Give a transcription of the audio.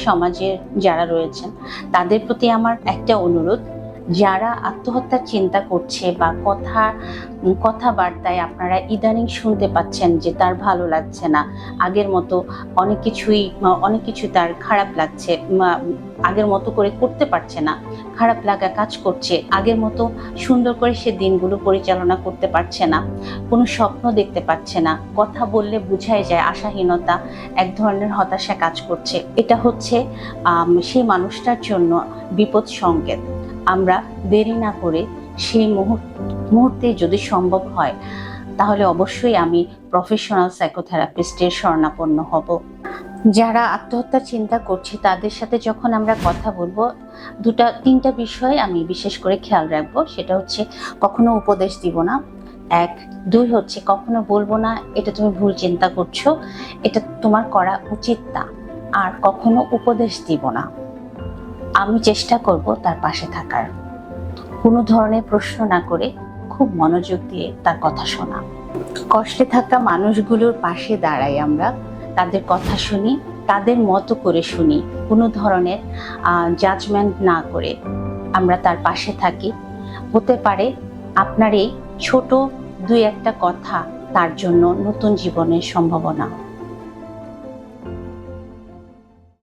সমাজের যারা রয়েছেন তাদের প্রতি আমার একটা অনুরোধ, যারা আত্মহত্যার চিন্তা করছে বা কথাবার্তায় আপনারা ইদানিং শুনতে পাচ্ছেন যে তার ভালো লাগছে না, আগের মতো অনেক কিছু তার খারাপ লাগছে, আগের মতো করে করতে পারছে না, খারাপ লাগা কাজ করছে, আগের মতো সুন্দর করে সে দিনগুলো পরিচালনা করতে পারছে না, কোনো স্বপ্ন দেখতে পাচ্ছে না, কথা বললে বোঝাই যায় আশাহীনতা, এক ধরনের হতাশা কাজ করছে। এটা হচ্ছে সেই মানুষটার জন্য বিপদ সংকেত। আমরা দেরি না করে সেই মুহূর্তে যদি সম্ভব হয় তাহলে অবশ্যই আমি প্রফেশনাল সাইকোথেরাপিস্টের শরণাপন্ন হব। যারা আত্মহত্যার চিন্তা করছে তাদের সাথে যখন আমরা কথা বলবো, তিনটা বিষয় আমি বিশেষ করে খেয়াল রাখবো। সেটা হচ্ছে কখনো উপদেশ দিব না, 1, 2 হচ্ছে কখনো বলবো না এটা তুমি ভুল চিন্তা করছো, এটা তোমার করা উচিত না, আর কখনো উপদেশ দিব না। আমি চেষ্টা করব তার পাশে থাকার, কোনো ধরনের প্রশ্ন না করে খুব মনোযোগ দিয়ে তার কথা শোনা। কষ্টে থাকা মানুষগুলোর পাশে দাঁড়াই আমরা, তাদের কথা শুনি, তাদের মতো করে শুনি, কোনো ধরনের জাজমেন্ট না করে আমরা তার পাশে থাকি। হতে পারে আপনার এই ছোট 2-1টা কথা তার জন্য নতুন জীবনের সম্ভাবনা।